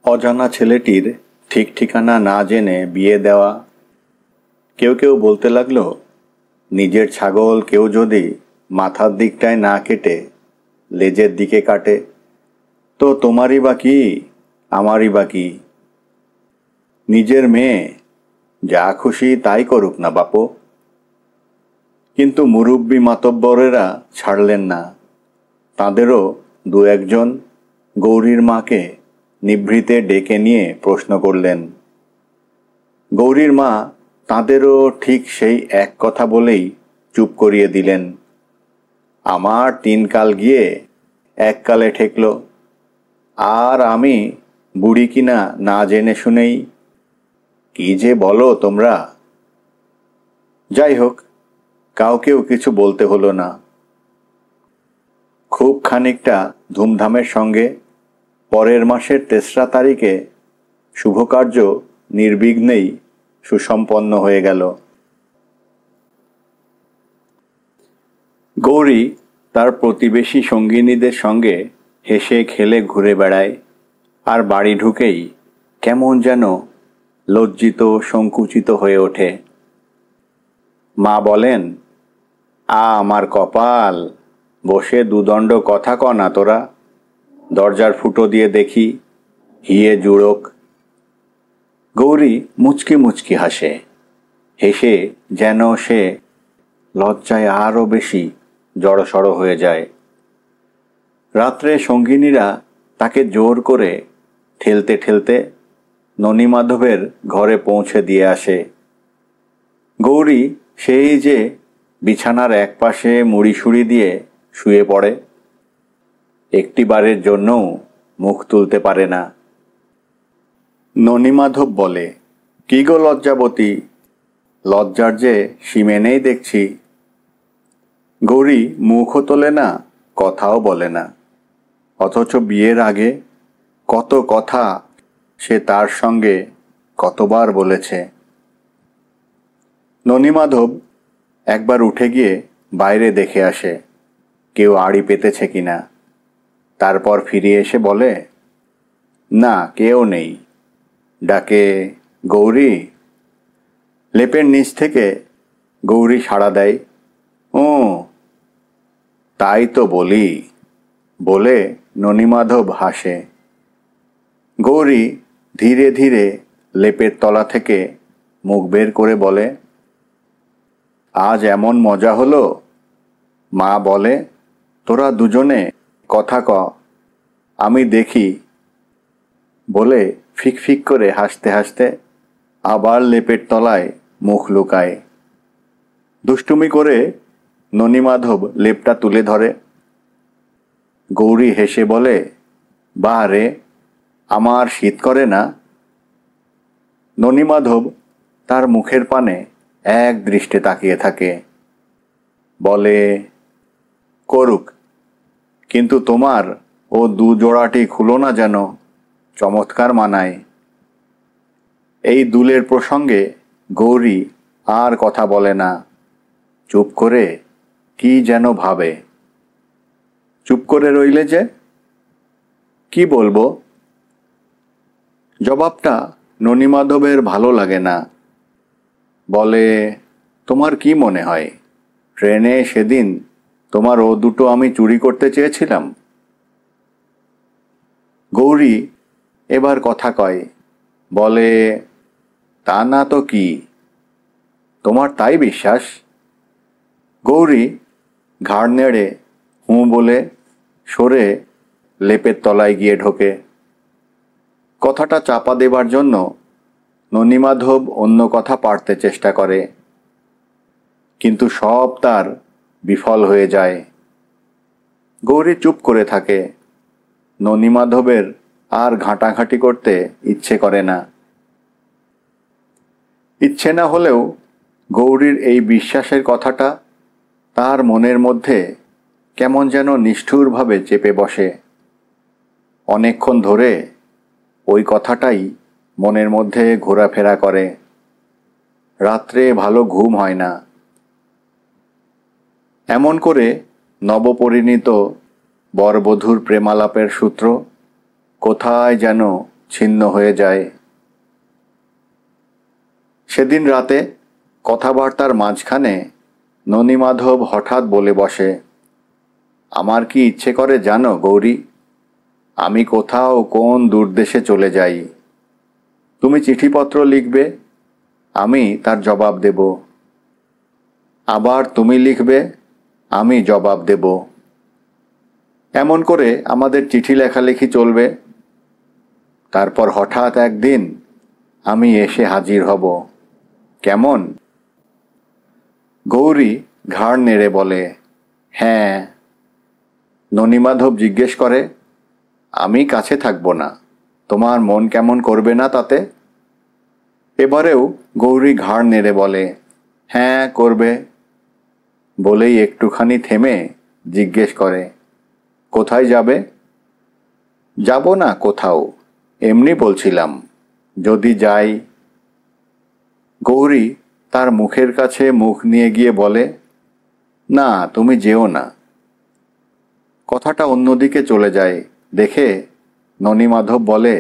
অজানা ছেলেটির ঠিক ঠিকানা না জেনে বিয়ে দেওয়া। কেউ কেউ বলতে লাগলো, নিজের ছাগল কেউ যদি মাথার দিকটায় না কেটে লেজের দিকে কাটে তো তোমারই বা কি, আমারই বা কি। নিজের মেয়ে যা খুশি তাই করুক না বাপু। কিন্তু মুরব্বি মাতব্বরেরা ছাড়লেন না। তাঁদেরও দু একজন গৌরীর মাকে নিভৃতে ডেকে নিয়ে প্রশ্ন করলেন। গৌরীর মা তাঁদেরও ঠিক সেই এক কথা বলেই চুপ করিয়ে দিলেন। আমার 3 কাল গিয়ে 1 কালে ঠেকল, আর আমি বুড়ি কিনা না জেনে শুনেই। কি যে বলো তোমরা। যাই হোক, কাউকেও কিছু বলতে হলো না। খুব খানিকটা ধুমধামের সঙ্গে পরের মাসের 3রা তারিখে শুভকার্য নির্বিঘ্নেই সুসম্পন্ন হয়ে গেল। গৌরী তার প্রতিবেশী সঙ্গিনীদের সঙ্গে হেসে খেলে ঘুরে বেড়ায়, আর বাড়ি ঢুকেই কেমন যেন লজ্জিত সংকুচিত হয়ে ওঠে। মা বলেন, আমার কপাল, বসে দুদণ্ড কথা ক না তোরা, দরজার ফুটো দিয়ে দেখি হিয়ে জুড়োক। গৌরী মুচকি মুচকি হাসে, হেসে যেন সে লজ্জায় আরও বেশি জড়সড় হয়ে যায়। রাত্রে সঙ্গিনীরা তাকে জোর করে ঠেলতে ঠেলতে ননীমাধবের ঘরে পৌঁছে দিয়ে আসে। গৌরী সেই যে বিছানার একপাশে মুড়িসুড়ি দিয়ে শুয়ে পড়ে, একটিবারের জন্যও মুখ তুলতে পারে না। ননীমাধব বলে, কি গো লজ্জাবতী, লজ্জার যে সীমে নেই দেখছি। গৌরী মুখও তোলে না, কথাও বলে না, অথচ বিয়ের আগে কত কথা সে তার সঙ্গে কতবার বলেছে। ননীমাধব একবার উঠে গিয়ে বাইরে দেখে আসে কেউ আড়ি পেতেছে কিনা। তারপর ফিরে এসে বলে, না কেউ নেই। ডাকে, গৌরী। লেপের নিচ থেকে গৌরী সাড়া দেয়, ও তাই তো বলি। বলে ননীমাধব হাসে। গৌরী ধীরে ধীরে লেপের তলা থেকে মুখ বের করে বলে, আজ এমন মজা হলো। মা বলে, তোরা দুজনে কথা ক, আমি দেখি। বলে ফিক ফিক করে হাসতে হাসতে আবার লেপের তলায় মুখ লুকায়। দুষ্টুমি করে ননীমাধব লেপটা তুলে ধরে। গৌরী হেসে বলে, বাহ রে, আমার শীত করে না। ননীমাধব তার মুখের পানে এক দৃষ্টে তাকিয়ে থাকে। বলে, করুক, কিন্তু তোমার ও 2 জোড়াটি খুলো না যেন, চমৎকার মানায়। এই দুলের প্রসঙ্গে গৌরী আর কথা বলে না, চুপ করে কি যেন ভাবে। চুপ করে রইলে যে, কি বলবো? জবাবটা ননীমাধবের ভালো লাগে না। বলে, তোমার কি মনে হয় ট্রেনে সেদিন তোমার ও দুটো আমি চুরি করতে চেয়েছিলাম? গৌরী এবার কথা কয়, বলে, তা না তো কি, তোমার তাই বিশ্বাস? গৌরী ঘাড় নেড়ে হুঁ বলে সরে লেপের তলায় গিয়ে ঢোকে। কথাটা চাপা দেবার জন্য ননীমাধব অন্য কথা পাড়তে চেষ্টা করে, কিন্তু সব তার বিফল হয়ে যায়। গৌরী চুপ করে থাকে। ননীমাধবের আর ঘাঁটাঘাঁটি করতে ইচ্ছে করে না। ইচ্ছে না হলেও গৌরীর এই বিশ্বাসের কথাটা তার মনের মধ্যে কেমন যেন নিষ্ঠুরভাবে চেপে বসে। অনেকক্ষণ ধরে ওই কথাটাই মনের মধ্যে ঘোরাফেরা করে। রাত্রে ভালো ঘুম হয় না। এমন করে নবপরিণীত বরবধূর প্রেমালাপের সূত্র কোথায় যেন ছিন্ন হয়ে যায়। সেদিন রাতে কথাবার্তার মাঝখানে ননীমাধব হঠাৎ বলে বসে, আমার কি ইচ্ছে করে জানো গৌরী, আমি কোথাও কোন দূরদেশে চলে যাই। তুমি চিঠিপত্র লিখবে, আমি তার জবাব দেব। আবার তুমি লিখবে, আমি জবাব দেব। এমন করে আমাদের চিঠি লেখালেখি চলবে। তারপর হঠাৎ একদিন আমি এসে হাজির হব। কেমন? গৌরী ঘাড় নেড়ে বলে, হ্যাঁ। ননীমাধব জিজ্ঞেস করে, আমি কাছে থাকব না, তোমার মন কেমন করবে না তাতে? এবারেও গৌরী ঘাড় নেড়ে বলে, হ্যাঁ করবে। বলেই একটুখানি থেমে জিজ্ঞেস করে, কোথায় যাবে? যাব না কোথাও, এমনি বলছিলাম, যদি যাই। গৌরী তার মুখের কাছে মুখ নিয়ে গিয়ে বলে, না তুমি যেও না। কথাটা অন্যদিকে চলে যায় দেখে ননীমাধব বলে,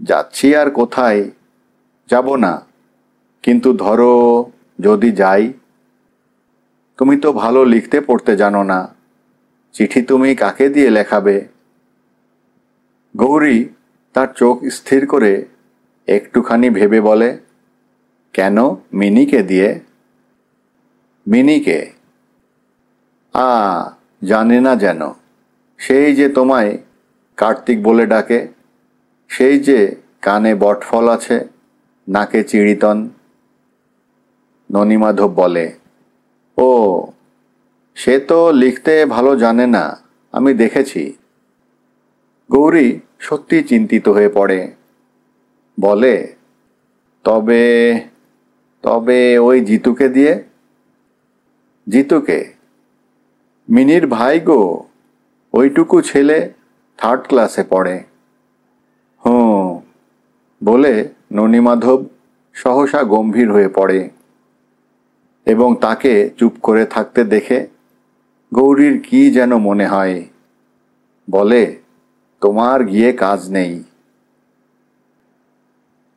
যাচ্ছি আর কোথায়, যাব না, কিন্তু ধরো যদি যাই। তুমি তো ভালো লিখতে পড়তে জানো না, চিঠি তুমি কাকে দিয়ে লেখাবে? গৌরী তার চোখ স্থির করে একটুখানি ভেবে বলে, কেন মিনিকে দিয়ে? মিনিকে? জানে না যেন, সেই যে তোমায় কার্তিক বলে ডাকে, সেই যে কানে বটফল আছে, নাকে চিড়িতন। ননীমাধব বলে, ও সে তো লিখতে ভালো জানে না, আমি দেখেছি। গৌরী সত্যি চিন্তিত হয়ে পড়ে। বলে, তবে তবে ওই জিতুকে দিয়ে? জিতুকে? মিনির ভাই গো, ওইটুকু ছেলে, 3rd ক্লাসে পড়ে। হুঁ বলে ননীমাধব সহসা গম্ভীর হয়ে পড়ে এবং তাকে চুপ করে থাকতে দেখে গৌরীর কি যেন মনে হয়। বলে, তোমার গিয়ে কাজ নেই।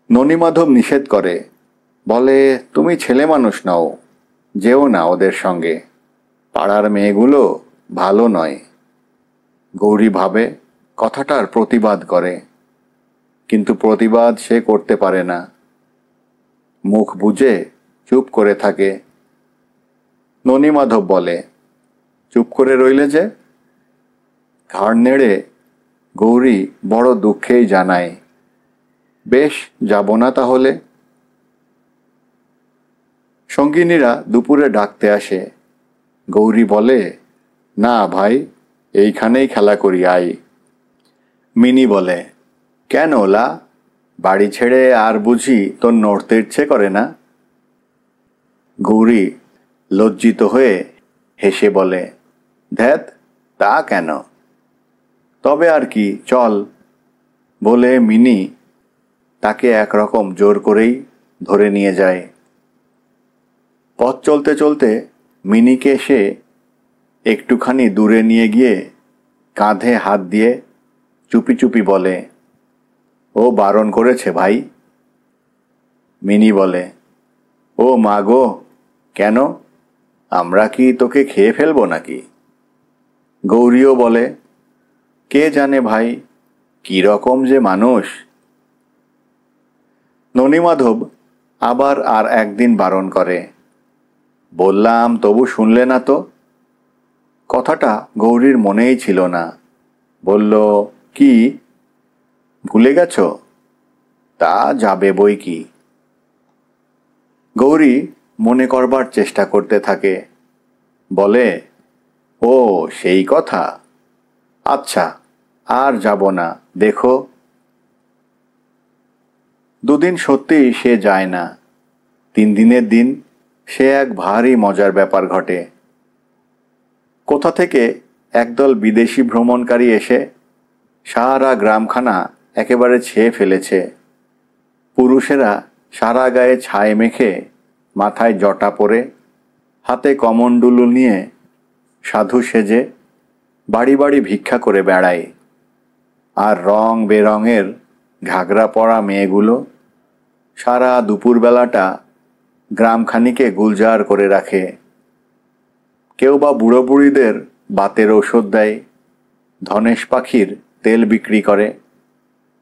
ননীমাধব নিষেধ করে, বলে, তুমি ছেলে মানুষ নও, যেও না ওদের সঙ্গে, পাড়ার মেয়েগুলো ভালো নয়। গৌরী ভাবে কথাটার প্রতিবাদ করে, কিন্তু প্রতিবাদ সে করতে পারে না, মুখ বুজে চুপ করে থাকে। ননীমাধব বলে, চুপ করে রইলে যে? ঘাড় নেড়ে গৌরী বড় দুঃখেই জানায়, বেশ যাব না তাহলে। সঙ্গিনীরা দুপুরে ডাকতে আসে। গৌরী বলে, না ভাই, এইখানেই খেলা করি আই। মিনি বলে, কেন ওলা, বাড়ি ছেড়ে আর বুঝি তোর নড়তে ইচ্ছে করে না? গৌরী লজ্জিত হয়ে হেসে বলে, ধ্যাত, তা কেন, তবে আর কি, চল। বলে মিনি তাকে একরকম জোর করেই ধরে নিয়ে যায়। পথ চলতে চলতে মিনিকে সে একটুখানি দূরে নিয়ে গিয়ে কাঁধে হাত দিয়ে চুপি চুপি বলে, ও বারণ করেছে ভাই। মিনি বলে, ও মা গো, কেন, আমরা কি তোকে খেয়ে ফেলবো নাকি? গৌরীও বলে, কে জানে ভাই, কি রকম যে মানুষ। ননীমাধব আবার আর একদিন বারণ করে। বললাম তবু শুনলে না তো। কথাটা গৌরীর মনেই ছিল না। বলল, কি ভুলে গেছ? তা যাবে বই কি। গৌরী মনে করবার চেষ্টা করতে থাকে। বলে, ও সেই কথা, আচ্ছা আর যাব না, দেখো। দুদিন সত্যিই সে যায় না। 3 দিনের দিন সে এক ভারী মজার ব্যাপার ঘটে। কোথা থেকে একদল বিদেশি ভ্রমণকারী এসে সারা গ্রামখানা একেবারে ছেয়ে ফেলেছে। পুরুষেরা সারা গায়ে ছাই মেখে, মাথায় জটা পরে, হাতে কমণ্ডলু নিয়ে সাধু সেজে বাড়ি বাড়ি ভিক্ষা করে বেড়ায়, আর রং বেরঙের ঘাগরা পরা মেয়েগুলো সারা দুপুরবেলাটা গ্রামখানিকে গুলজার করে রাখে। কেউ বা বুড়ো বুড়িদের বাতের ঔষধ দেয়, ধনেশ পাখির তেল বিক্রি করে,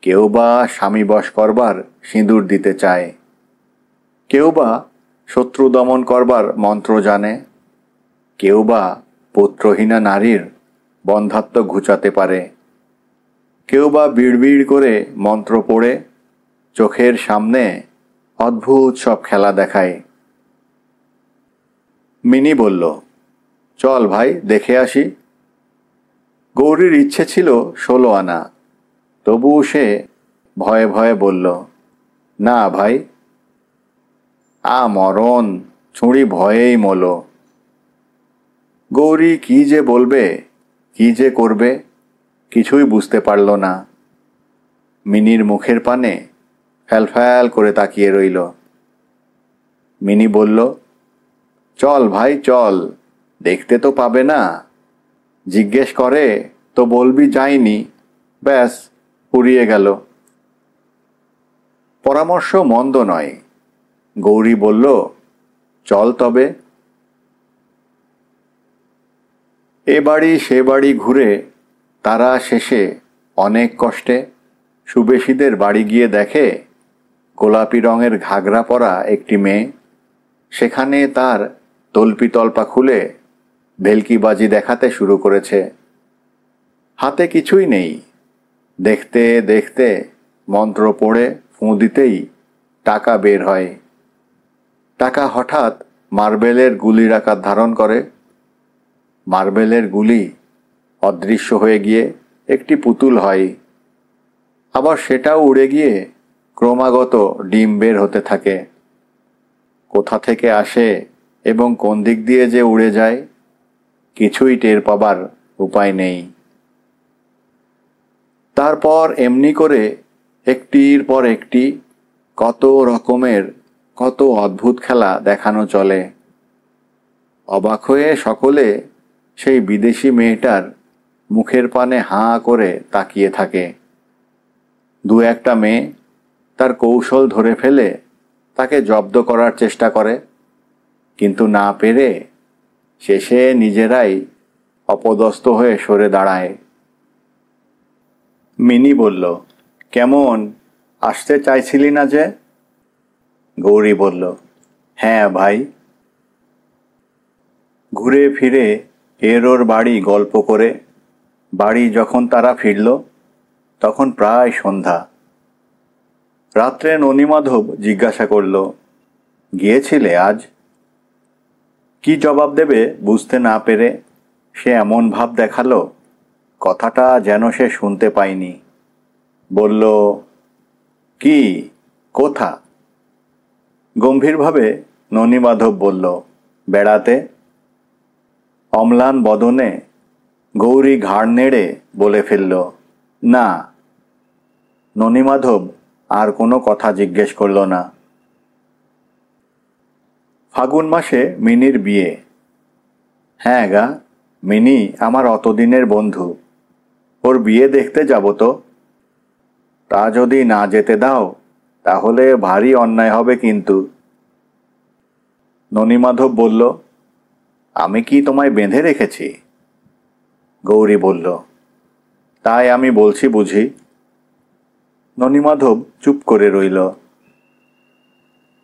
কেউ বা স্বামী বশ করবার সিঁদুর দিতে চায়, কেউ বা শত্রু দমন করবার মন্ত্র জানে, কেউ বা পুত্রহীনা নারীর বন্ধাত্ম ঘুচাতে পারে, কেউ বা বিড়বিড় করে মন্ত্র পড়ে চোখের সামনে অদ্ভুত সব খেলা দেখায়। মিনি বলল, চল ভাই দেখে আসি। গৌরীর ইচ্ছে ছিল 16 আনা, তবু সে ভয়ে ভয়ে বলল, না ভাই। মরণ, ছুঁড়ি ভয়েই মলো। গৌরী কি যে বলবে, কি যে করবে, কিছুই বুঝতে পারল না। মিনির মুখের পানে ফ্যালফ্যাল করে তাকিয়ে রইল। মিনি বলল, চল ভাই চল, দেখতে তো পাবে না, জিজ্ঞেস করে তো বলবি যাইনি, ব্যাস ফুরিয়ে গেল। পরামর্শ মন্দ নয়। গৌরী বলল, চল তবে। এ বাড়ি সে বাড়ি ঘুরে তারা শেষে অনেক কষ্টে সুবেশীদের বাড়ি গিয়ে দেখে গোলাপি রঙের ঘাগরা পরা একটি মেয়ে সেখানে তার তল্পি তল্পা খুলে ভেলকিবাজি দেখাতে শুরু করেছে। হাতে কিছুই নেই, দেখতে দেখতে মন্ত্র পড়ে ফুঁ দিতেই টাকা বের হয়। টাকা হঠাৎ মার্বেলের গুলির আকার ধারণ করে। মার্বেলের গুলি অদৃশ্য হয়ে গিয়ে একটি পুতুল হয়, আবার সেটাও উড়ে গিয়ে ক্রমাগত ডিম বের হতে থাকে। কোথা থেকে আসে এবং কোন দিক দিয়ে যে উড়ে যায় কিছুই টের পাবার উপায় নেই। তারপর এমনি করে একটির পর একটি কত রকমের কত অদ্ভুত খেলা দেখানো চলে। অবাক হয়ে সকলে সেই বিদেশি মেয়েটার মুখের পানে হাঁ করে তাকিয়ে থাকে। দু একটা মেয়ে তার কৌশল ধরে ফেলে তাকে জব্দ করার চেষ্টা করে, কিন্তু না পেরে শেষে নিজেরাই অপদস্থ হয়ে সরে দাঁড়ায়। মিনি বলল, কেমন, আসতে চাইছিলি না যে? গৌরী বলল, হ্যাঁ ভাই। ঘুরে ফিরে এর ওর বাড়ি গল্প করে বাড়ি যখন তারা ফিরল তখন প্রায় সন্ধ্যা। রাত্রে ননীমাধব জিজ্ঞাসা করল, গিয়েছিলে আজ? কি জবাব দেবে বুঝতে না পেরে সে এমন ভাব দেখালো কথাটা যেন সে শুনতে পায়নি। বলল, কি, কোথা? গম্ভীরভাবে ননীমাধব বলল, বেড়াতে। অম্লান বদনে গৌরী ঘাড় নেড়ে বলে ফেলল, না। ননীমাধব আর কোনো কথা জিজ্ঞেস করল না। ফাগুন মাসে মিনির বিয়ে। হ্যাঁ গা, মিনি আমার অতদিনের বন্ধু, ওর বিয়ে দেখতে যাব তো। তা যদি না যেতে দাও তাহলে ভারী অন্যায় হবে কিন্তু। ননীমাধব বলল, আমি কি তোমায় বেঁধে রেখেছি? গৌরী বলল, তাই আমি বলছি বুঝি। ননীমাধব চুপ করে রইল।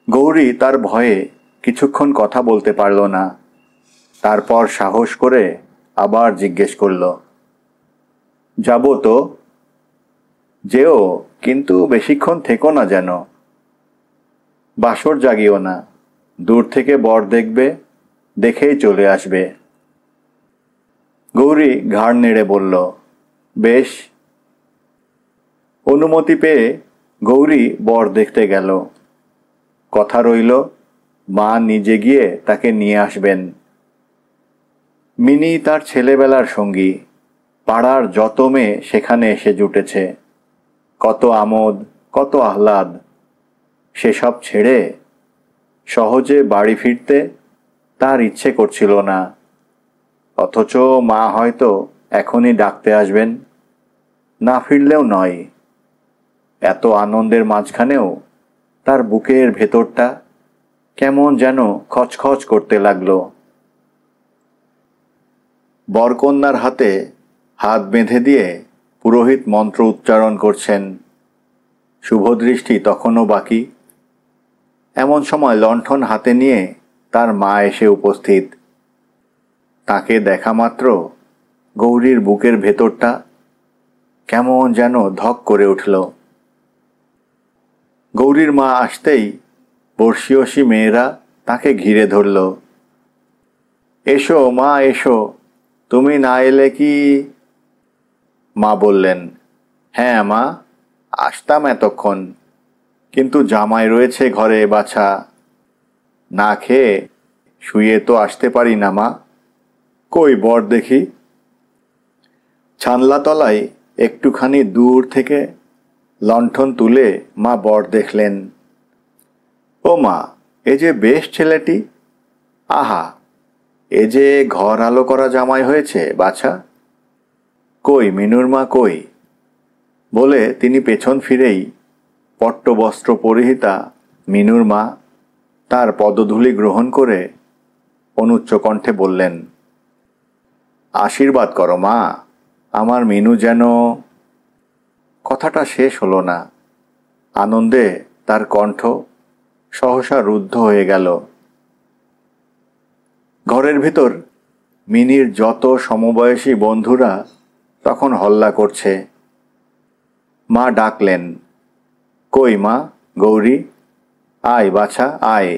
গৌরী তার ভয়ে কিছুক্ষণ কথা বলতে পারল না। তারপর সাহস করে আবার জিজ্ঞেস করল, যাব তো। যেও, কিন্তু বেশিক্ষণ থেকো না যেন। বাসর জাগিও না, দূর থেকে বর দেখবে, দেখেই চলে আসবে। গৌরী ঘাড় নেড়ে বলল, বেশ। অনুমতি পেয়ে গৌরী বর দেখতে গেল। কথা রইল মা নিজে গিয়ে তাকে নিয়ে আসবেন। মিনি তার ছেলেবেলার সঙ্গী, পাড়ার যত মেয়ে সেখানে এসে জুটেছে। কত আমোদ, কত আহ্লাদ। সেসব ছেড়ে সহজে বাড়ি ফিরতে তার ইচ্ছে করছিল না। অথচ মা হয়তো এখনই ডাকতে আসবেন, না ফিরলেও নয়। এত আনন্দের মাঝখানেও তার বুকের ভেতরটা কেমন যেন খচখচ করতে লাগলো। বরকন্যার হাতে হাত বেঁধে দিয়ে পুরোহিত মন্ত্র উচ্চারণ করছেন। শুভদৃষ্টি তখনও বাকি। এমন সময় লণ্ঠন হাতে নিয়ে তার মা এসে উপস্থিত। তাকে দেখা মাত্র গৌরীর বুকের ভেতরটা কেমন যেন ধক করে উঠল। গৌরীর মা আসতেই বর্ষীয়সী মেয়েরা তাকে ঘিরে ধরল। এসো মা, এসো, তুমি না এলে কি? মা বললেন, হ্যাঁ মা, আসতাম এতক্ষণ, কিন্তু জামাই রয়েছে ঘরে বাছা, না খেয়ে শুয়ে তো আসতে পারি না মা। কই বর দেখি? ছানলাতলায় একটুখানি দূর থেকে লণ্ঠন তুলে মা বর দেখলেন। ও মা, এ যে বেশ ছেলেটি! আহা, এ যে ঘর আলো করা জামাই হয়েছে বাছা। কই মিনুর মা কই? বলে তিনি পেছন ফিরেই পট্টবস্ত্র পরিহিতা মিনুর মা তার পদধূলি গ্রহণ করে অনুচ্চ কণ্ঠে বললেন, আশীর্বাদ করো মা, আমার মিনু যেন। কথাটা শেষ হলো না। আনন্দে তার কণ্ঠ সহসা রুদ্ধ হয়ে গেল। ঘরের ভিতর মিনির যত সমবয়সী বন্ধুরা তখন হল্লা করছে। মা ডাকলেন, কই মা, গৌরী, আয় বাছা আয়।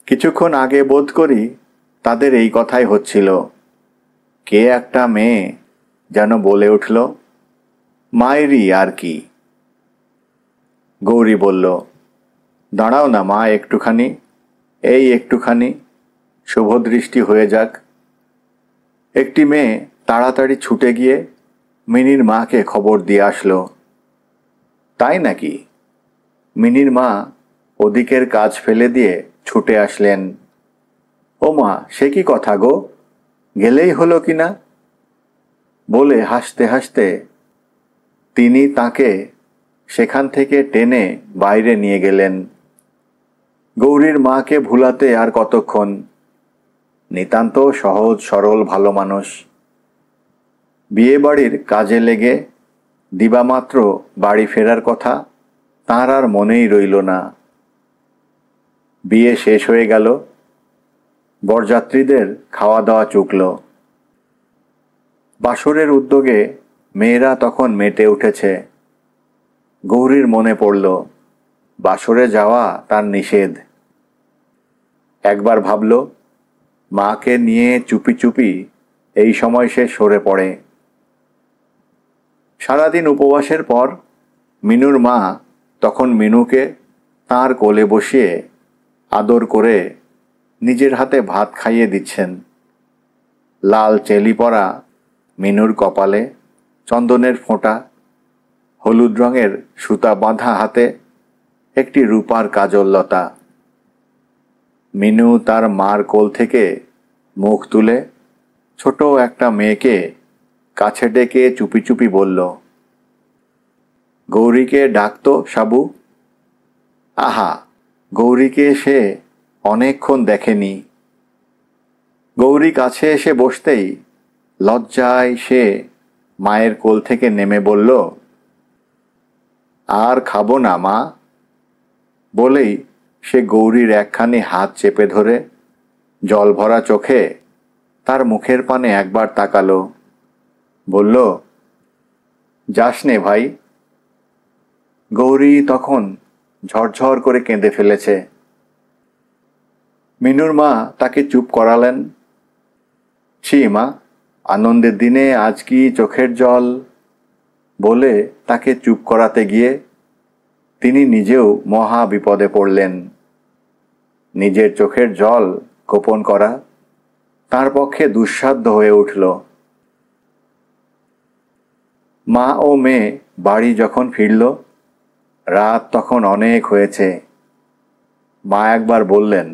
কিছুক্ষণ আগে বোধ করি তাদের এই কথাই হচ্ছিল। কে একটা মেয়ে যেন বলে উঠল, মায়েরই আর কি। গৌরী বলল, দাঁড়াও না মা একটুখানি, এই একটুখানি, শুভদৃষ্টি হয়ে যাক। একটি মেয়ে তাড়াতাড়ি ছুটে গিয়ে মিনির মাকে খবর দিয়ে আসলো। তাই নাকি? মিনির মা ওদিকের কাজ ফেলে দিয়ে ছুটে আসলেন। ও মা, সে কি কথা গো, গেলেই হলো কিনা? বলে হাসতে হাসতে তিনি তাকে সেখান থেকে টেনে বাইরে নিয়ে গেলেন। গৌরীর মাকে ভুলাতে আর কতক্ষণ। নিতান্ত সহজ সরল ভালো মানুষ। বিয়ে বাড়ির কাজে লেগে দিবামাত্র বাড়ি ফেরার কথা তাঁর আর মনেই রইল না। বিয়ে শেষ হয়ে গেল। বরযাত্রীদের খাওয়া দাওয়া চুকল। বাসরের উদ্যোগে মেয়েরা তখন মেতে উঠেছে। গৌরীর মনে পড়ল বাসরে যাওয়া তার নিষেধ। একবার ভাবল মাকে নিয়ে চুপি চুপি এই সময় সে সরে পড়ে। সারাদিন উপবাসের পর মিনুর মা তখন মিনুকে তাঁর কোলে বসিয়ে আদর করে নিজের হাতে ভাত খাইয়ে দিচ্ছেন। লাল চেলি পরা মিনুর কপালে চন্দনের ফোঁটা, হলুদ রঙের সুতা বাঁধা হাতে একটি রূপার কাজললতা। মিনু তার মার কোল থেকে মুখ তুলে ছোট একটা মেয়েকে কাছে ডেকে চুপি চুপি বলল, গৌরীকে ডাকতো সাবু। আহা, গৌরীকে সে অনেকক্ষণ দেখেনি। গৌরী কাছে এসে বসতেই লজ্জায় সে মায়ের কোল থেকে নেমে বলল, আর খাবো না মা। বলেই সে গৌরীর একখানি হাত চেপে ধরে জল ভরা চোখে তার মুখের পানে একবার তাকালো। বলল, যাস নে ভাই। গৌরী তখন ঝরঝর করে কেঁদে ফেলেছে। মিনুর মা তাকে চুপ করালেন। ছি মা, আনন্দের দিনে আজ কি চোখের জল? বলে তাকে চুপ করাতে গিয়ে তিনি নিজেও মহা বিপদে পড়লেন। নিজের চোখের জল গোপন করা তার পক্ষে দুঃসাধ্য হয়ে উঠল। মা ও মেয়ে বাড়ি যখন ফিরল, রাত তখন অনেক হয়েছে। মা একবার বললেন,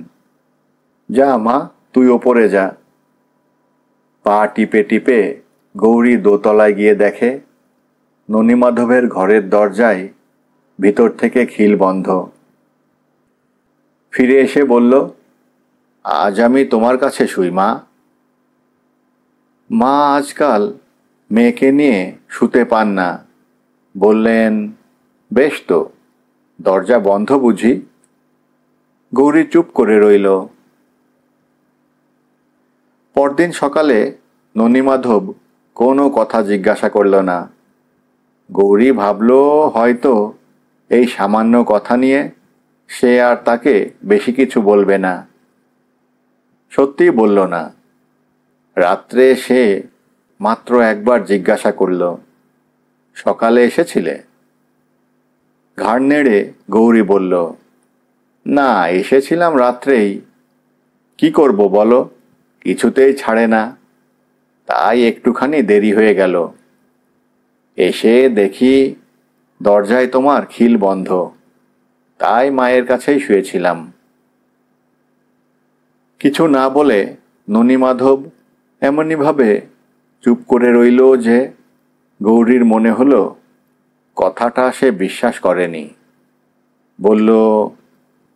যা মা, তুই ওপরে যা। পা টিপে টিপে গৌরী দোতলায় গিয়ে দেখে ননীমাধবের ঘরের দরজায় ভিতর থেকে খিল বন্ধ। ফিরে এসে বলল, আজ আমি তোমার কাছে শুই মা। মা আজকাল মেয়েকে নিয়ে শুতে পান না। বললেন, বেশ তো, দরজা বন্ধ বুঝি? গৌরী চুপ করে রইল। পরদিন সকালে ননীমাধব কোনো কথা জিজ্ঞাসা করল না। গৌরী ভাবল হয়তো এই সামান্য কথা নিয়ে সে আর তাকে বেশি কিছু বলবে না। সত্যিই বলল না। রাত্রে সে মাত্র একবার জিজ্ঞাসা করল, সকালে এসেছিলে? ঘাড় নেড়ে গৌরী বলল, না, এসেছিলাম রাত্রেই। কি করব বলো, কিছুতেই ছাড়ে না, তাই একটুখানি দেরি হয়ে গেল। এসে দেখি দরজায় তোমার খিল বন্ধ, তাই মায়ের কাছেই শুয়েছিলাম। কিছু না বলে ননীমাধব এমনিভাবে চুপ করে রইল যে গৌরীর মনে হলো কথাটা সে বিশ্বাস করেনি। বলল,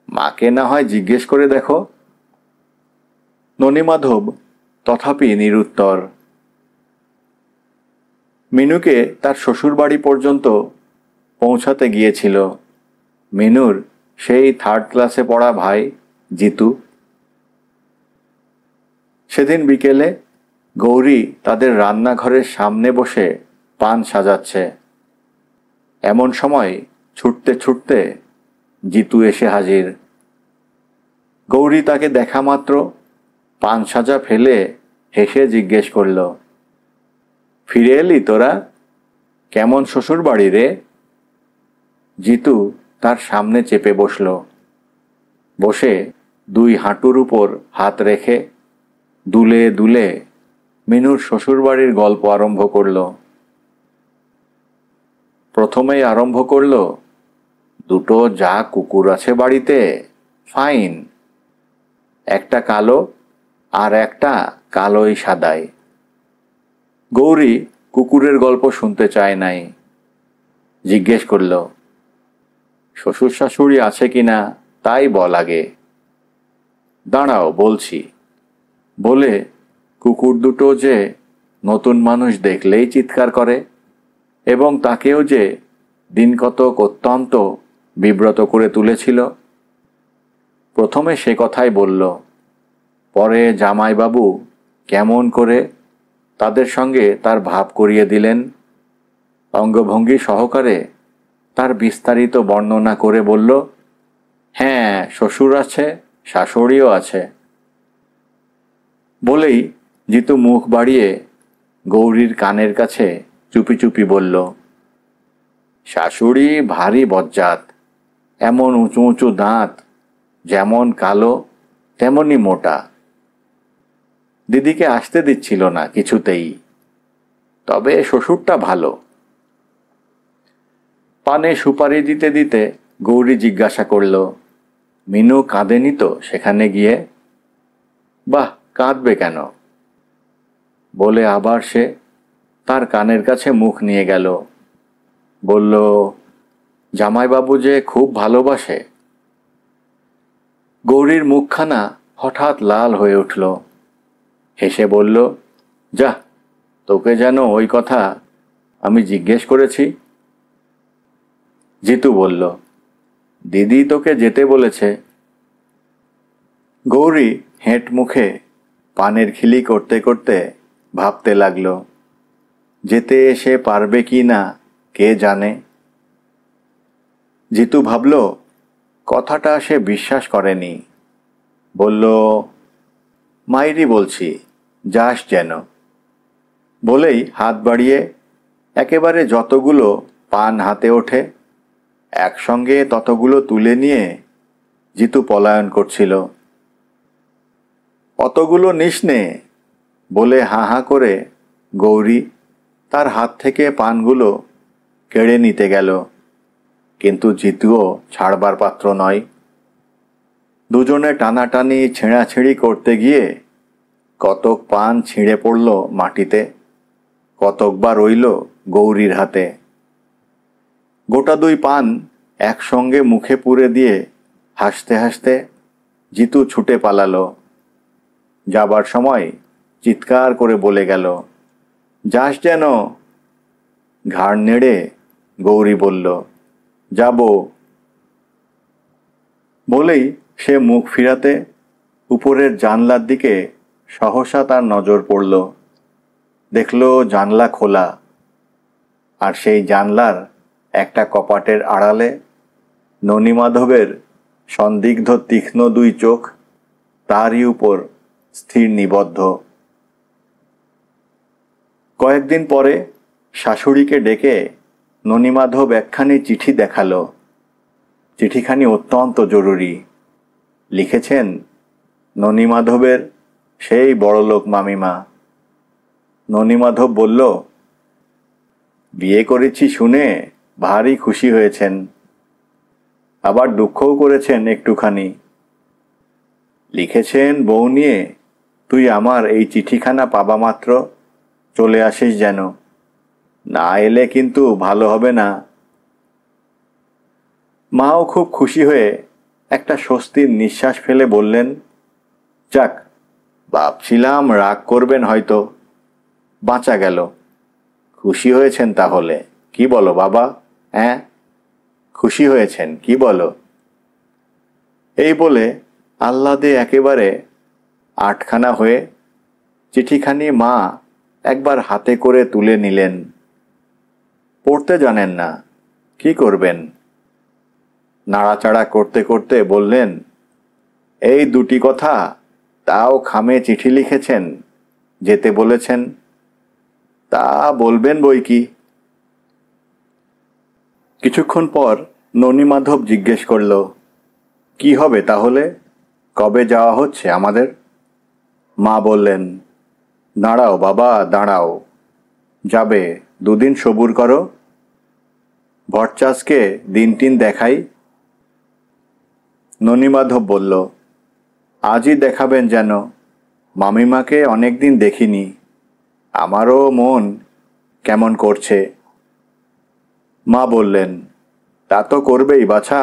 মাকে না হয় জিজ্ঞেস করে দেখো। ননীমাধব তথাপি নিরুত্তর। মিনুকে তার শ্বশুরবাড়ি পর্যন্ত পৌঁছাতে গিয়েছিল মিনুর সেই 3rd ক্লাসে পড়া ভাই জিতু। সেদিন বিকেলে গৌরী তাদের রান্নাঘরের সামনে বসে পান সাজাচ্ছে। এমন সময় ছুটতে ছুটতে জিতু এসে হাজির। গৌরী তাকে দেখা মাত্র পান সাজা ফেলে হেসে জিজ্ঞেস করল, ফিরে এলি তোরা? কেমন শ্বশুর বাড়ি রে? জিতু তার সামনে চেপে বসল। বসে 2 হাঁটুর উপর হাত রেখে দুলে দুলে মিনুর শ্বশুরবাড়ির গল্প আরম্ভ করল। প্রথমেই আরম্ভ করল, 2টো যা কুকুর আছে বাড়িতে, ফাইন। একটা কালো আর একটা কালোই সাদাই। গৌরী কুকুরের গল্প শুনতে চায় নাই। জিজ্ঞেস করল, শ্বশুর শাশুড়ি আছে কিনা তাই বল আগে। দাঁড়াও বলছি। বলে কুকুর দুটো যে নতুন মানুষ দেখলেই চিৎকার করে এবং তাকেও যে দিনকতক অত্যন্ত বিব্রত করে তুলেছিল। প্রথমে সে কথাই বলল, পরে জামাইবাবু কেমন করে তাদের সঙ্গে তার ভাব করিয়ে দিলেন। অঙ্গভঙ্গি সহকারে তার বিস্তারিত বর্ণনা করে বলল, হ্যাঁ, শ্বশুর আছে, শাশুড়িও আছে। বলেই জিতু মুখ বাড়িয়ে গৌরীর কানের কাছে চুপি চুপি বলল, শাশুড়ি ভারী বজ্জাত, এমন উঁচু উঁচু দাঁত, যেমন কালো তেমনি মোটা। দিদিকে আসতে দিচ্ছিল না কিছুতেই, তবে শ্বশুরটা ভালো। পানে সুপারি দিতে দিতে গৌরী জিজ্ঞাসা করল, মিনু কাঁদেনি তো সেখানে গিয়ে? বাহ, কাঁদবে কেন? বলে আবার সে তার কানের কাছে মুখ নিয়ে গেল। বলল, জামাইবাবু যে খুব ভালোবাসে। গৌরীর মুখখানা হঠাৎ লাল হয়ে উঠল। হেসে বলল, যা, তোকে যেন ওই কথা আমি জিজ্ঞেস করেছি। জিতু বলল, দিদি তোকে যেতে বলেছে। গৌরী হেঁট মুখে পানের খিলি করতে করতে ভাবতে লাগল, যেতে এসে পারবে কি না কে জানে। জিতু ভাবল কথাটা সে বিশ্বাস করেনি। বলল, মাইরি বলছি, যাস যেন। বলেই হাত বাড়িয়ে একেবারে যতগুলো পান হাতে ওঠে একসঙ্গে ততগুলো তুলে নিয়ে জিতু পলায়ন করছিল। অতগুলো নিস নে বলে হাঁ হাঁ করে গৌরী তার হাত থেকে পানগুলো কেড়ে নিতে গেল, কিন্তু জিতুও ছাড়বার পাত্র নয়। দুজনে টানাটানি ছেঁড়াছেঁড়ি করতে গিয়ে কতক পান ছিঁড়ে পড়ল মাটিতে, কতক বা রইল গৌরীর হাতে। গোটা 2 পান একসঙ্গে মুখে পুরে দিয়ে হাসতে হাসতে জিতু ছুটে পালালো। যাবার সময় চিৎকার করে বলে গেল, যাস যেন। ঘাড় নেড়ে গৌরী বলল, যাব। বলেই সে মুখ ফিরাতে উপরের জানলার দিকে সহসা তার নজর পড়ল। দেখল জানলা খোলা, আর সেই জানলার একটা কপাটের আড়ালে ননীমাধবের সন্দিগ্ধ তীক্ষ্ণ 2 চোখ তারই উপর স্থির নিবদ্ধ। কয়েকদিন পরে শাশুড়িকে ডেকে ননীমাধব একখানি চিঠি দেখালো। চিঠিখানি অত্যন্ত জরুরি। লিখেছেন ননীমাধবের সেই বড়লোক মামিমা। ননীমাধব বলল, বিয়ে করেছি শুনে ভারী খুশি হয়েছেন, আবার দুঃখও করেছেন একটুখানি। লিখেছেন বউ নিয়ে তুই আমার এই চিঠিখানা পাবা মাত্র চলে আসিস যেন, না এলে কিন্তু ভালো হবে না। মাও খুব খুশি হয়ে একটা স্বস্তির নিঃশ্বাস ফেলে বললেন, যাক, ভাবছিলাম রাগ করবেন হয়তো, বাঁচা গেল। খুশি হয়েছেন তাহলে, কি বলো বাবা? হ্যাঁ, খুশি হয়েছেন কি বলো? এই বলে আহ্লাদে একেবারে আটখানা হয়ে চিঠিখানি মা একবার হাতে করে তুলে নিলেন। পড়তে জানেন না, কি করবেন? নাড়াচাড়া করতে করতে বললেন, এই 2টি কথা, তাও খামে চিঠি লিখেছেন, যেতে বলেছেন, তা বলবেন বই কি। কিছুক্ষণ পর ননীমাধব জিজ্ঞেস করল, কি হবে তাহলে? কবে যাওয়া হচ্ছে আমাদের? মা বললেন, দাঁড়াও বাবা দাঁড়াও, যাবে 2 দিন সবুর করো। ভট্টাচকে দিন দেখাই। ননীমাধব বলল, আজই দেখাবেন যেন, মামিমাকে অনেকদিন দেখিনি, আমারও মন কেমন করছে। মা বললেন, তা তো করবেই বাছা।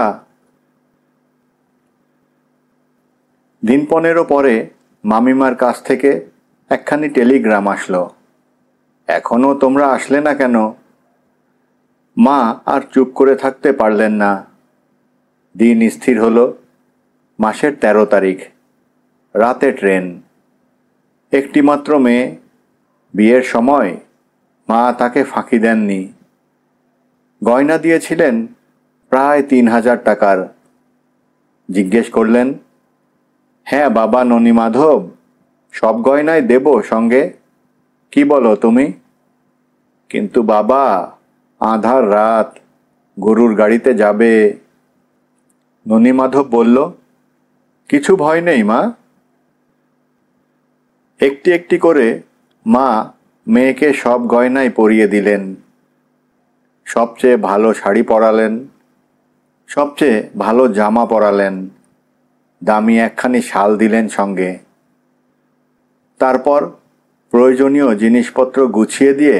দিন 15 পরে মামিমার কাছ থেকে একখানি টেলিগ্রাম আসলো, এখনো তোমরা আসলে না কেন? মা আর চুপ করে থাকতে পারলেন না। দিন স্থির হলো, মাসের 13 তারিখ, রাতে ট্রেন। একটি মাত্র মেয়ে, বিয়ের সময় মা তাকে ফাঁকি দেননি। গয়না দিয়েছিলেন প্রায় 3000 টাকার। জিজ্ঞেস করলেন, হ্যাঁ বাবা ননীমাধব, সব গয়নাই দেব সঙ্গে, কি বলো তুমি? কিন্তু বাবা, আঁধার রাত, গরুর গাড়িতে যাবে। ননীমাধব বলল, কিছু ভয় নেই মা। একটি একটি করে মা মেয়েকে সব গয়নাই পরিয়ে দিলেন। সবচেয়ে ভালো শাড়ি পরালেন, সবচেয়ে ভালো জামা পরালেন, দামি একখানি শাল দিলেন সঙ্গে। তারপর প্রয়োজনীয় জিনিসপত্র গুছিয়ে দিয়ে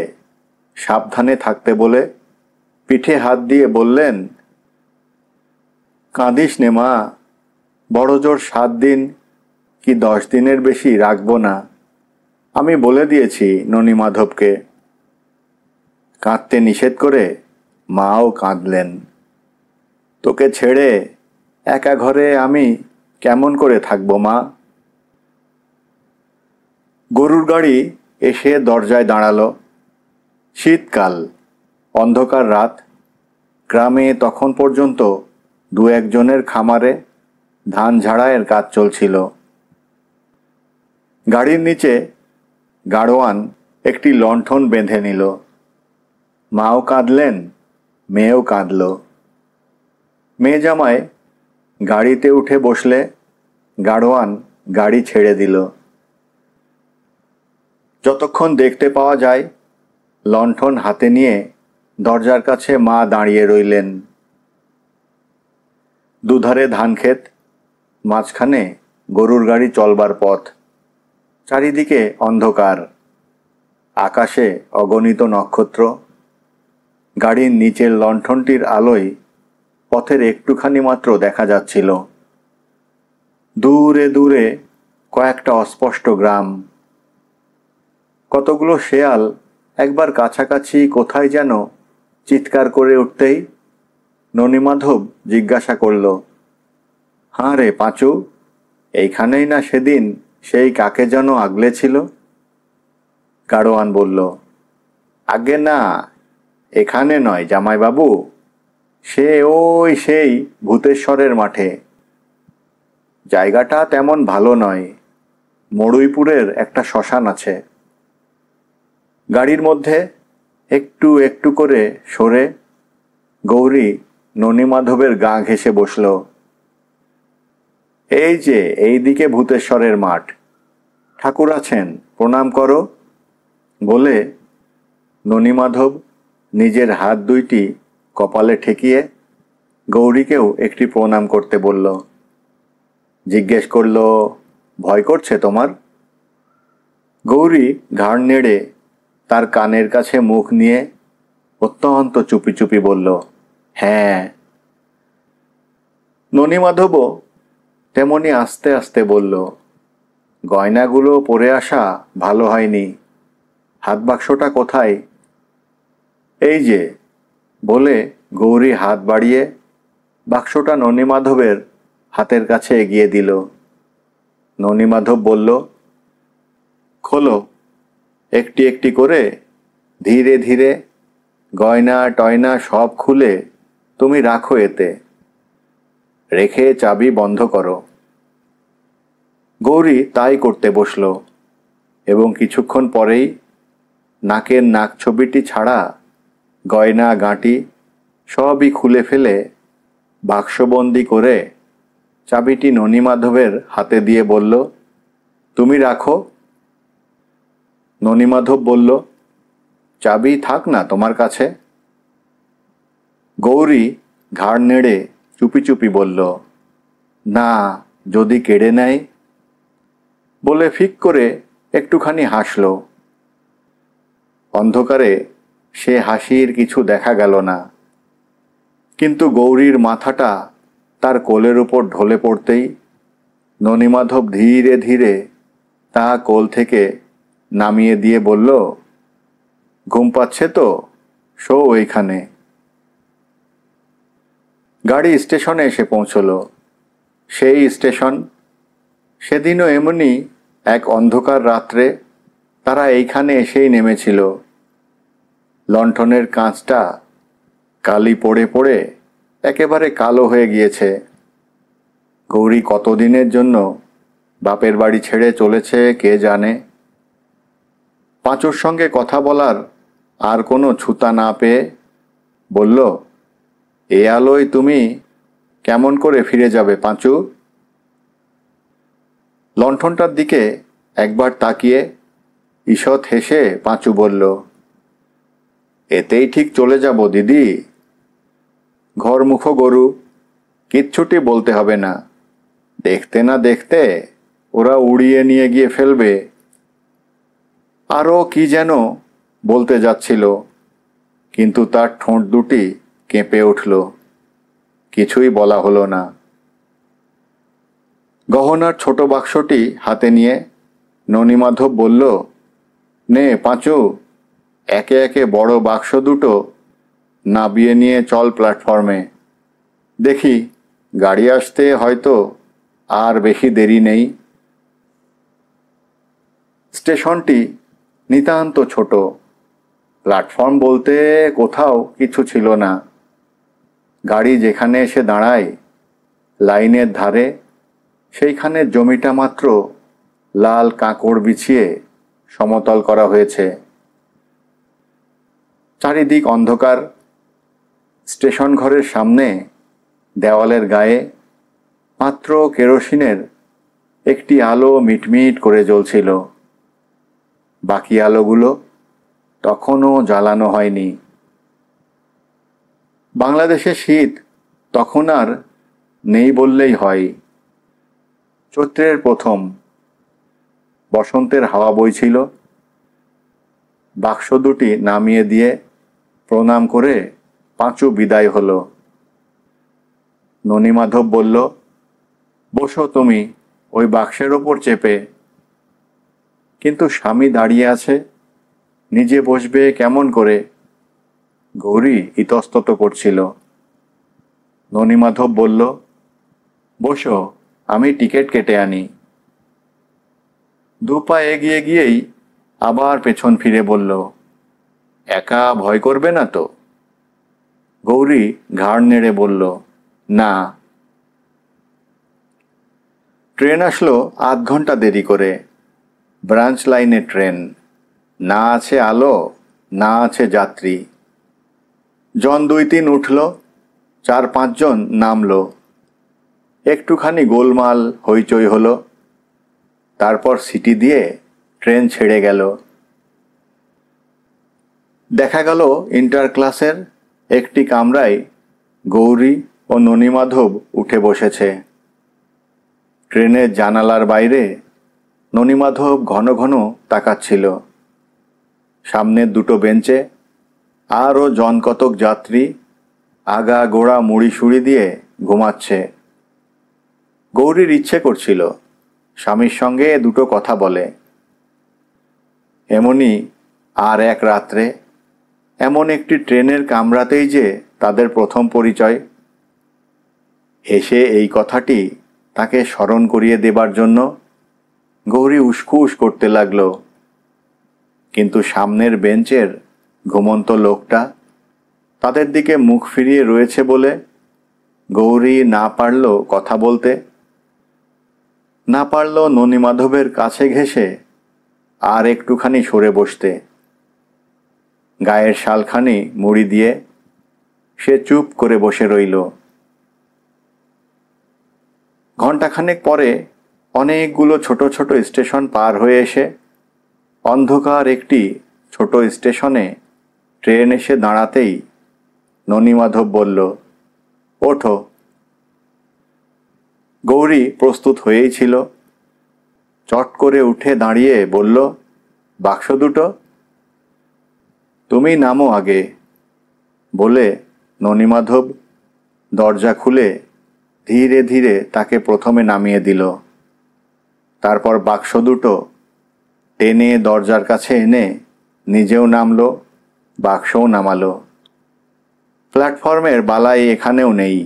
সাবধানে থাকতে বলে পিঠে হাত দিয়ে বললেন, কাঁদিস নে মা, বড় জোর 7 দিন কি 10 দিনের বেশি রাখবো না, আমি বলে দিয়েছি ননীমাধবকে। কাঁদতে নিষেধ করে মাও কাঁদলেন। তোকে ছেড়ে একা ঘরে আমি কেমন করে থাকবো মা? গরুর গাড়ি এসে দরজায় দাঁড়ালো। শীতকাল, অন্ধকার রাত। গ্রামে তখন পর্যন্ত 2-1 জনের খামারে ধান ঝাড়াইয়ের কাজ চলছিল। গাড়ির নিচে গাড়োয়ান একটি লণ্ঠন বেঁধে নিল। মাও কাঁদলেন, মেয়েও কাঁদল। মেয়ে জামাই গাড়িতে উঠে বসলে গাড়োয়ান গাড়ি ছেড়ে দিল। যতক্ষণ দেখতে পাওয়া যায়, লণ্ঠন হাতে নিয়ে দরজার কাছে মা দাঁড়িয়ে রইলেন। দুধারে ধানক্ষেত, মাঝখানে গরুর গাড়ি চলবার পথ, চারিদিকে অন্ধকার, আকাশে অগণিত নক্ষত্র। গাড়ির নিচের লণ্ঠনটির আলোয় পথের একটুখানি মাত্র দেখা যাচ্ছিল। দূরে দূরে কয়েকটা অস্পষ্ট গ্রাম। কতগুলো শেয়াল একবার কাছাকাছি কোথায় যেন চিৎকার করে উঠতেই ননিমাধব জিজ্ঞাসা করল, হাঁ রে পাঁচু, এইখানেই না সেদিন সেই কাকে যেন আগলেছিল? গাড়োয়ান বলল, আগে না, এখানে নয় জামাইবাবু, সে ওই সেই ভূতেশ্বরের মাঠে। জায়গাটা তেমন ভালো নয়, মড়ুইপুরের একটা শ্মশান আছে। গাড়ির মধ্যে একটু একটু করে সরে গৌরী ননিমাধবের গা ঘেঁষে বসল। এই যে এই দিকে ভূতেশ্বরের মাঠ, ঠাকুর আছেন, প্রণাম করো বলে ননিমাধব নিজের হাত দুইটি কপালে ঠেকিয়ে গৌরীকেও একটি প্রণাম করতে বলল। জিজ্ঞেস করল, ভয় করছে তোমার? গৌরী ঘাড় নেড়ে তার কানের কাছে মুখ নিয়ে অত্যন্ত চুপি চুপি বলল, হ্যাঁ। ননিমাধবও তেমনি আস্তে আস্তে বলল, গয়নাগুলো পরে আসা ভালো হয়নি, হাত বাক্সটা কোথায়? এই যে বলে গৌরী হাত বাড়িয়ে বাক্সটা ননিমাধবের হাতের কাছে এগিয়ে দিল। ননিমাধব বলল, খোলো। একটি একটি করে ধীরে ধীরে গয়না টয়না সব খুলে তুমি রাখো এতে, রেখে চাবি বন্ধ করো। গৌরী তাই করতে বসল এবং কিছুক্ষণ পরেই নাকের নাক ছবিটি ছাড়া গয়না গাঁটি সবই খুলে ফেলে বাক্সবন্দি করে চাবিটি ননিমাধবের হাতে দিয়ে বলল, তুমি রাখো। ননিমাধব বলল, চাবি থাক না তোমার কাছে। গৌরী ঘাড় নেড়ে চুপি চুপি বলল, না, যদি কেড়ে নেয়। বলে ফিক করে একটুখানি হাসল। অন্ধকারে সে হাসির কিছু দেখা গেল না, কিন্তু গৌরীর মাথাটা তার কোলের উপর ঢলে পড়তেই ননিমাধব ধীরে ধীরে তা কোল থেকে নামিয়ে দিয়ে বলল, ঘুম পাচ্ছে তো, শো ওইখানে। গাড়ি স্টেশনে এসে পৌঁছল। সেই স্টেশন। সেদিনও এমনি এক অন্ধকার রাত্রে তারা এইখানে এসেই নেমেছিল। লণ্ঠনের কাঁচটা কালি পড়ে পড়ে একেবারে কালো হয়ে গিয়েছে। গৌরী কতদিনের জন্য বাপের বাড়ি ছেড়ে চলেছে কে জানে। পাঁচুর সঙ্গে কথা বলার আর কোনো ছুতা না পেয়ে বলল, এ আলোয় তুমি কেমন করে ফিরে যাবে পাঁচু? লণ্ঠনটার দিকে একবার তাকিয়ে ঈষৎ হেসে পাঁচু বলল, এতেই ঠিক চলে যাব দিদি। ঘরমুখো গরু, কিচ্ছুটি বলতে হবে না, দেখতে না দেখতে ওরা উড়িয়ে নিয়ে গিয়ে ফেলবে। আরও কি যেন বলতে যাচ্ছিল, কিন্তু তার ঠোঁট দুটি কেঁপে উঠল। কিছুই বলা হলো না। গহনার ছোট বাক্সটি হাতে নিয়ে ননিমাধব বলল, নে পাঁচু, একে একে বড় বাক্স দুটো নাবিয়ে নিয়ে চল প্ল্যাটফর্মে। দেখি গাড়ি আসতে হয়তো আর বেশি দেরি নেই। স্টেশনটি নিতান্ত ছোট। প্ল্যাটফর্ম বলতে কোথাও কিছু ছিল না। গাড়ি যেখানে এসে দাঁড়ায় লাইনের ধারে, সেইখানে জমিটা মাত্র লাল কাঁকড় বিছিয়ে সমতল করা হয়েছে। চারিদিক অন্ধকার। স্টেশন ঘরের সামনে দেওয়ালের গায়ে মাত্র কেরোসিনের একটি আলো মিটমিট করে জ্বলছিল। বাকি আলোগুলো তখনও জ্বালানো হয়নি। বাংলাদেশে শীত তখন আর নেই বললেই হয়। চৈত্রের প্রথম। বসন্তের হাওয়া বইছিল। বাক্স দুটি নামিয়ে দিয়ে প্রণাম করে পাঁচু বিদায় হলো। ননীমাধব বলল, বসো তুমি ওই বাক্সের ওপর চেপে। কিন্তু স্বামী দাঁড়িয়ে আছে, নিজে বসবে কেমন করে? গৌরী ইতস্তত করছিল। ননীমাধব বলল, বসো, আমি টিকিট কেটে আনি। দু পা এগিয়ে গিয়েই আবার পেছন ফিরে বলল, একা ভয় করবে না তো? গৌরী ঘাড় নেড়ে বলল, না। ট্রেন আসলো আধ ঘন্টা দেরি করে। ব্রাঞ্চ লাইনে ট্রেন, না আছে আলো, না আছে যাত্রী। জন 2-3 উঠল, 4-5 জন নামলো। একটুখানি গোলমাল হইচই হলো। তারপর সিটি দিয়ে ট্রেন ছেড়ে গেল। দেখা গেল ইন্টার ক্লাসের একটি কামরায় গৌরী ও ননীমাধব উঠে বসেছে। ট্রেনের জানালার বাইরে ননীমাধব ঘন ঘন তাকাচ্ছিল। সামনের দুটো বেঞ্চে আরও জনকতক যাত্রী আগা গোড়া মুড়ি সুড়ি দিয়ে ঘুমাচ্ছে। গৌরীর ইচ্ছে করছিল স্বামীর সঙ্গে দুটো কথা বলে। এমনি আর এক রাত্রে এমন একটি ট্রেনের কামরাতেই যে তাদের প্রথম পরিচয়। হেসে এই কথাটি তাকে স্মরণ করিয়ে দেবার জন্য গৌরী উসখুস করতে লাগল। কিন্তু সামনের বেঞ্চের ঘুমন্ত লোকটা তাদের দিকে মুখ ফিরিয়ে রয়েছে বলে গৌরী না পারল কথা বলতে, না পারল ননীমাধবের কাছে ঘেঁষে আর একটুখানি সরে বসতে। গায়ের শালখানি মুড়ি দিয়ে সে চুপ করে বসে রইল। ঘণ্টাখানেক পরে অনেকগুলো ছোট ছোট স্টেশন পার হয়ে এসে অন্ধকার একটি ছোট স্টেশনে ট্রেন এসে দাঁড়াতেই ননীমাধব বলল, ওঠো। গৌরী প্রস্তুত হয়েই ছিল। চট করে উঠে দাঁড়িয়ে বলল, বাক্স দুটো? তুমি নামো আগে, বলে ননীমাধব দরজা খুলে ধীরে ধীরে তাকে প্রথমে নামিয়ে দিল। তারপর বাক্স দুটো টেনে দরজার কাছে এনে নিজেও নামলো, বাক্সও নামালো। প্ল্যাটফর্মের বালাই এখানেও নেই।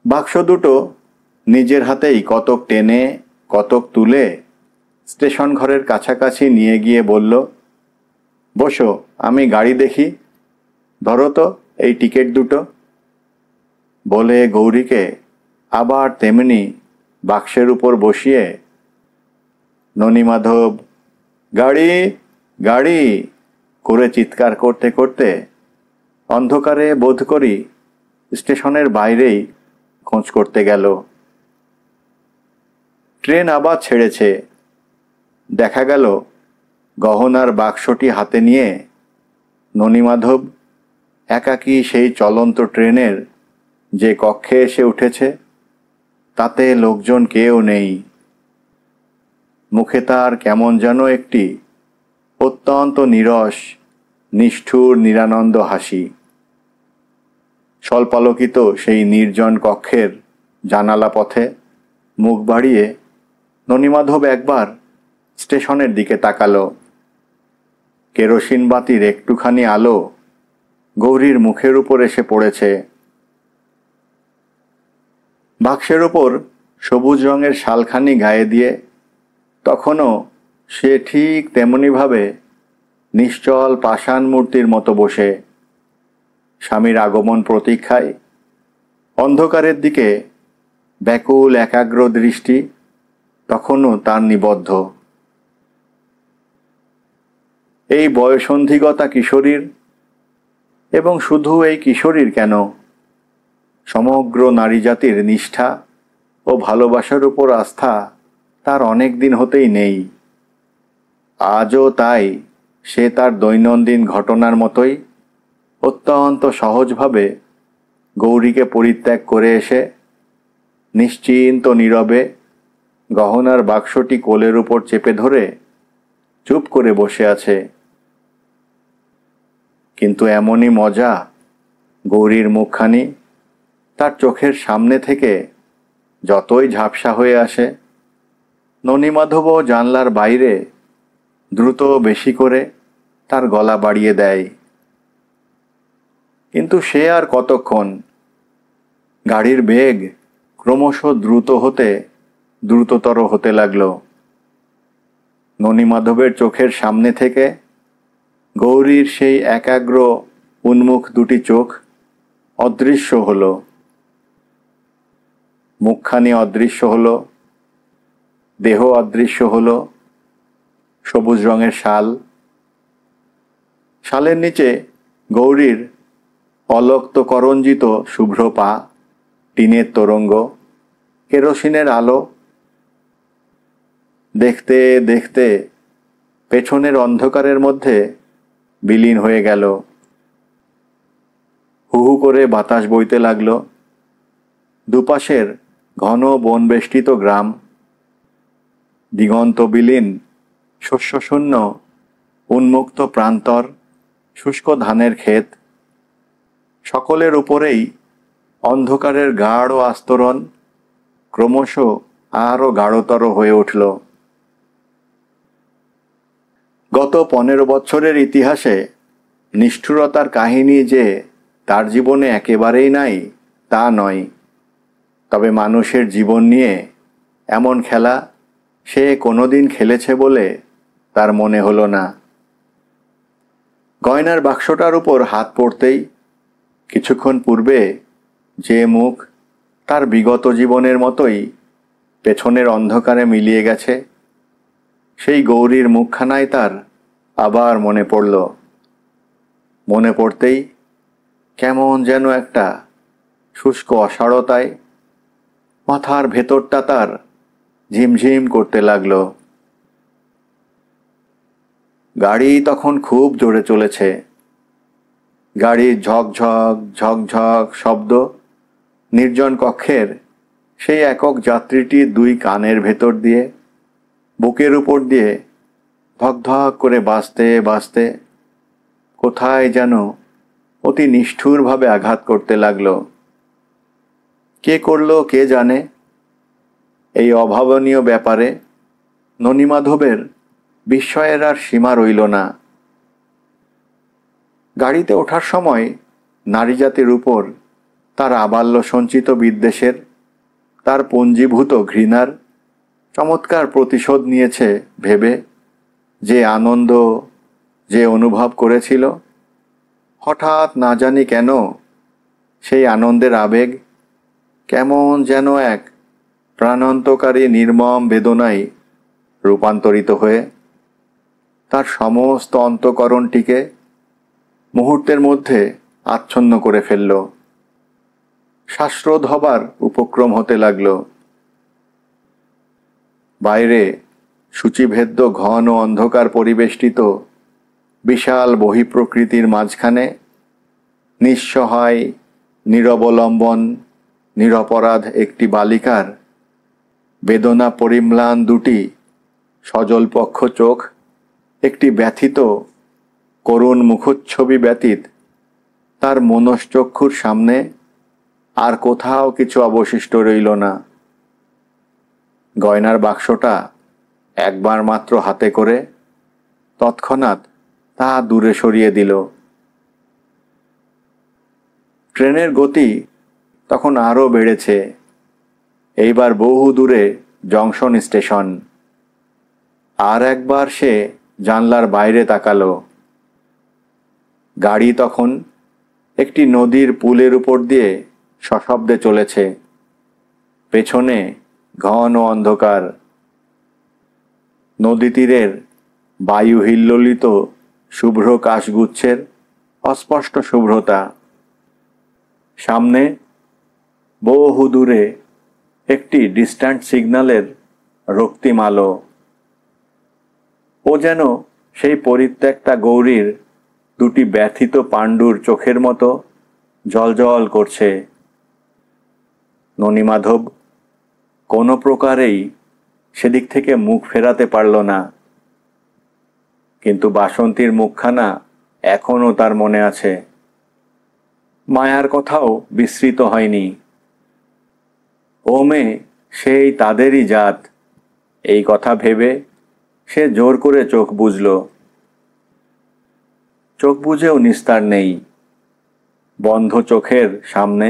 বাক্স দুটো নিজের হাতেই কতক টেনে কতক তুলে স্টেশন ঘরের কাছাকাছি নিয়ে গিয়ে বলল, বসো, আমি গাড়ি দেখি, ধরো তো এই টিকিট দুটো। বলে গৌরীকে আবার তেমনি বাক্সের উপর বসিয়ে ননীমাধব গাড়ি গাড়ি করে চিৎকার করতে করতে অন্ধকারে বোধ করি স্টেশনের বাইরেই খোঁজ করতে গেল। ট্রেন আবার ছেড়েছে। দেখা গেল গহনার বাক্সটি হাতে নিয়ে ননীমাধব একাকী সেই চলন্ত ট্রেনের যে কক্ষে এসে উঠেছে তাতে লোকজন কেউ নেই। মুখে তার কেমন যেন একটি অত্যন্ত নীরস নিষ্ঠুর নিরানন্দ হাসি। স্বল্পালোকিত সেই নির্জন কক্ষের জানালা পথে মুখ বাড়িয়ে ননীমাধব একবার স্টেশনের দিকে তাকালো। কেরোসিন বাতির একটুখানি আলো গৌরীর মুখের উপর এসে পড়েছে। বাক্সের ওপর সবুজ রঙের শালখানি গায়ে দিয়ে তখনও সে ঠিক তেমনিভাবে নিশ্চল পাষাণ মূর্তির মতো বসে, স্বামীর আগমন প্রতীক্ষায়। অন্ধকারের দিকে ব্যাকুল একাগ্র দৃষ্টি তখনও তার নিবদ্ধ। এই বয়সন্ধিগতা কিশোরীর, এবং শুধু এই কিশোরীর কেন, সমগ্র নারী জাতির নিষ্ঠা ও ভালোবাসার উপর আস্থা তার অনেক দিন হতেই নেই। আজও তাই সে তার দৈনন্দিন ঘটনার মতোই অত্যন্ত সহজভাবে গৌরীকে পরিত্যাগ করে এসে নিশ্চিন্ত নীরবে গহনার বাক্সটি কোলের উপর চেপে ধরে চুপ করে বসে আছে। কিন্তু এমনই মজা, গৌরীর মুখখানি তার চোখের সামনে থেকে যতই ঝাপসা হয়ে আসে, ননীমাধবও জানলার বাইরে দ্রুত বেশি করে তার গলা বাড়িয়ে দেয়। কিন্তু সে আর কতক্ষণ? গাড়ির বেগ ক্রমশ দ্রুততর হতে লাগল। ননীমাধবের চোখের সামনে থেকে গৌরীর সেই একাগ্র উন্মুখ দুটি চোখ অদৃশ্য হলো। মুখখানি অদৃশ্য হলো, দেহ অদৃশ্য হলো। সবুজ রঙের শালের নিচে গৌরীর অলক্তকরঞ্জিত শুভ্র পা, টিনের তোরঙ্গ, কেরোসিনের আলো। দেখতে দেখতে পেছনের অন্ধকারের মধ্যে বিলীন হয়ে গেল। হু হু করে বাতাস বইতে লাগল। দুপাশের ঘন বনবেষ্টিত গ্রাম, দিগন্ত বিলীন শস্যশূন্য উন্মুক্ত প্রান্তর, শুষ্ক ধানের ক্ষেত, সকলের উপরেই অন্ধকারের গাঢ় আস্তরণ ক্রমশ আরও গাঢ়তর হয়ে উঠল। গত 15 বছরের ইতিহাসে নিষ্ঠুরতার কাহিনী যে তার জীবনে একেবারেই নাই তা নয়, তবে মানুষের জীবন নিয়ে এমন খেলা সে কোনোদিন খেলেছে বলে তার মনে হলো না। গয়নার বাক্সটার উপর হাত পড়তেই কিছুক্ষণ পূর্বে যে মুখ তার বিগত জীবনের মতোই পেছনের অন্ধকারে মিলিয়ে গেছে, সেই গৌরীর মুখখানায় তার আবার মনে পড়ল। মনে পড়তেই কেমন যেন একটা শুষ্ক অসাড়তায় মাথার ভেতরটা তার ঝিমঝিম করতে লাগলো। গাড়ি তখন খুব জোরে চলেছে। গাড়ির ঝকঝক ঝকঝক শব্দ নির্জন কক্ষের সেই একক যাত্রীটির দুই কানের ভেতর দিয়ে, বুকের উপর দিয়ে ধক ধক করে বাজতে বাজতে কোথায় যেন অতি নিষ্ঠুরভাবে আঘাত করতে লাগলো। কে করলো কে জানে। এই অভাবনীয় ব্যাপারে ননীমাধবের বিস্ময়ের আর সীমা রইল না। গাড়িতে ওঠার সময় নারী জাতির উপর তার আবাল্য সঞ্চিত বিদ্বেষের, তার পঞ্জীভূত ঘৃণার চমৎকার প্রতিশোধ নিয়েছে ভেবে যে আনন্দ যে অনুভব করেছিল, হঠাৎ না জানি কেন সেই আনন্দের আবেগ কেমন যেন এক প্রাণান্তকারী নির্মম বেদনায় রূপান্তরিত হয়ে তার সমস্ত অন্তঃকরণটিকে মুহূর্তের মধ্যে আচ্ছন্ন করে ফেলল। শ্বাসরোধ হবার উপক্রম হতে লাগল। বাইরে সূচিভেদ্য ঘন অন্ধকার পরিবেষ্টিত বিশাল বহিঃপ্রকৃতির মাঝখানে নিঃসহায় নিরবলম্বন নিরপরাধ একটি বালিকার বেদনা পরিম্লান দুটি সজলপক্ষ চোখ, একটি ব্যথিত করুণ মুখচ্ছবি ব্যতীত তার মনশ্চক্ষুর সামনে আর কোথাও কিছু অবশিষ্ট রইল না। গয়নার বাক্সটা একবার মাত্র হাতে করে তৎক্ষণাৎ তা দূরে সরিয়ে দিল। ট্রেনের গতি তখন আরও বেড়েছে। এইবার বহু দূরে জংশন স্টেশন। আর একবার সে জানলার বাইরে তাকালো। গাড়ি তখন একটি নদীর পুলের উপর দিয়ে সশব্দে চলেছে। পেছনে ঘন অন্ধকার। নদী তীরের বায়ু হিল্লোলিত শুভ্র কাশগুচ্ছের অস্পষ্ট শুভ্রতা। সামনে বহু দূরে একটি ডিস্ট্যান্ট সিগন্যালের রক্তিম আলো। ও যেন সেই পরিত্যক্তা গৌরীর দুটি ব্যথিত পাণ্ডুর চোখের মতো জ্বলজ্বল করছে। ননীমাধব কোনো প্রকারেই সেদিক থেকে মুখ ফেরাতে পারল না। কিন্তু বাসন্তীর মুখখানা এখনও তার মনে আছে। মায়ার কথাও বিস্মৃত হয়নি। ও মেয়ে সেই তাদেরই জাত, এই কথা ভেবে সে জোর করে চোখ বুজল। চোখ বুজেও নিস্তার নেই। বন্ধ চোখের সামনে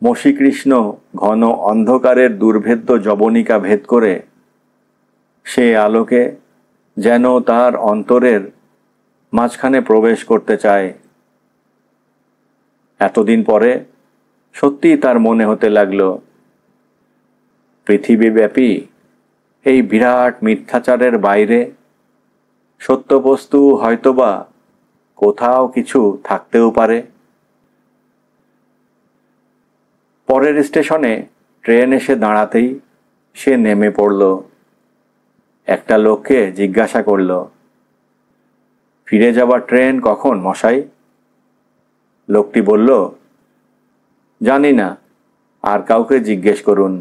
মসীকৃষ্ণ ঘন অন্ধকারের দুর্ভেদ্য জবনিকা ভেদ করে সে আলোকে যেন তার অন্তরের মাঝখানে প্রবেশ করতে চায়। এতদিন পরে সত্যিই তার মনে হতে লাগল, পৃথিবীব্যাপী এই বিরাট মিথ্যাচারের বাইরে সত্যবস্তু হয়তোবা কোথাও কিছু থাকতেও পারে। পরের স্টেশনে ট্রেন এসে দাঁড়াতেই সে নেমে পড়ল। একটা লোককে জিজ্ঞাসা করল, ফিরে যাবার ট্রেন কখন মশাই? লোকটি বলল, জানি না, আর কাউকে জিজ্ঞেস করুন।